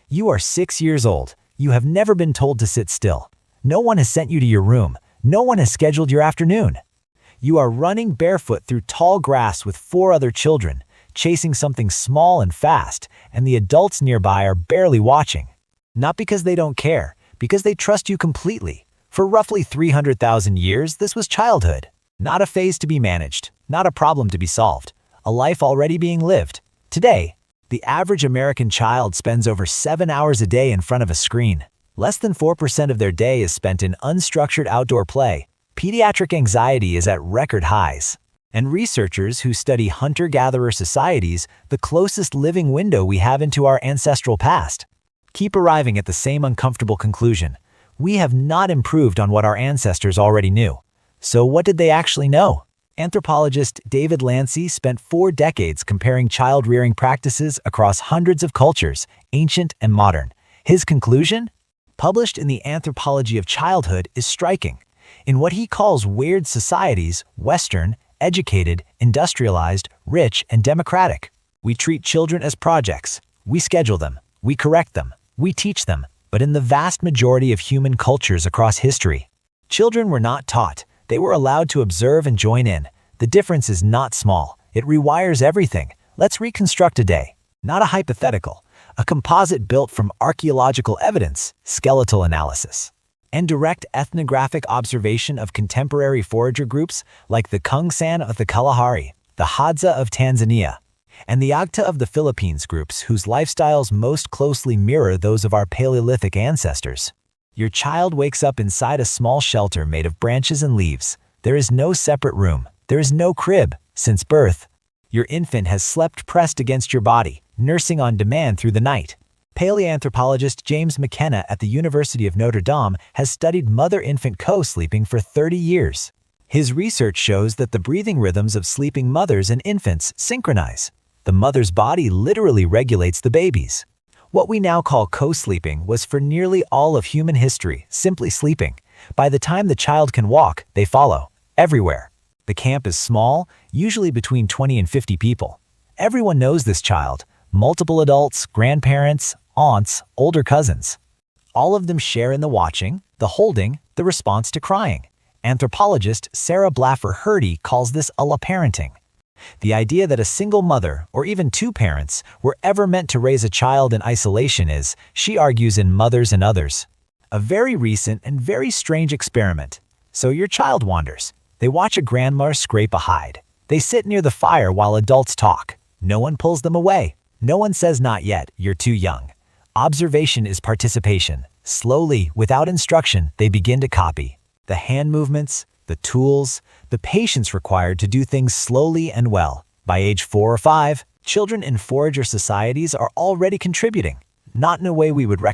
You are 6 years old. You have never been told to sit still. No one has sent you to your room. No one has scheduled your afternoon. You are running barefoot through tall grass with 4 other children, chasing something small and fast, and the adults nearby are barely watching. Not because they don't care, because they trust you completely. For roughly 300,000 years, this was childhood. Not a phase to be managed, not a problem to be solved, a life already being lived. Today, the average American child spends over 7 hours a day in front of a screen. Less than 4% of their day is spent in unstructured outdoor play. Pediatric anxiety is at record highs. And researchers who study hunter-gatherer societies, the closest living window we have into our ancestral past, keep arriving at the same uncomfortable conclusion. We have not improved on what our ancestors already knew. So what did they actually know? Anthropologist David Lancy spent 4 decades comparing child-rearing practices across hundreds of cultures, ancient and modern. His conclusion? Published in the Anthropology of Childhood, is striking. In what he calls weird societies, Western, educated, industrialized, rich, and democratic, we treat children as projects. We schedule them. We correct them. We teach them. But in the vast majority of human cultures across history, children were not taught. They were allowed to observe and join in. The difference is not small. It rewires everything. Let's reconstruct a day. Not a hypothetical. A composite built from archaeological evidence, skeletal analysis, and direct ethnographic observation of contemporary forager groups like the Kungsan of the Kalahari, the Hadza of Tanzania, and the Agta of the Philippines, groups whose lifestyles most closely mirror those of our Paleolithic ancestors. Your child wakes up inside a small shelter made of branches and leaves. There is no separate room. There is no crib. Since birth, your infant has slept pressed against your body, nursing on demand through the night. Paleoanthropologist James McKenna at the University of Notre Dame has studied mother-infant co-sleeping for 30 years. His research shows that the breathing rhythms of sleeping mothers and infants synchronize. The mother's body literally regulates the baby's. What we now call co-sleeping was for nearly all of human history simply sleeping. By the time the child can walk, they follow. Everywhere. The camp is small, usually between 20 and 50 people. Everyone knows this child. Multiple adults, grandparents, aunts, older cousins. All of them share in the watching, the holding, the response to crying. Anthropologist Blaffer Hrdy calls this alla-parenting. The idea that a single mother, or even 2 parents, were ever meant to raise a child in isolation is, she argues in Mothers and Others, a very recent and very strange experiment. So your child wanders. They watch a grandma scrape a hide. They sit near the fire while adults talk. No one pulls them away. No one says not yet, you're too young. Observation is participation. Slowly, without instruction, they begin to copy. The hand movements, the tools, the patience required to do things slowly and well. By age 4 or 5, children in forager societies are already contributing, not in a way we would recognize.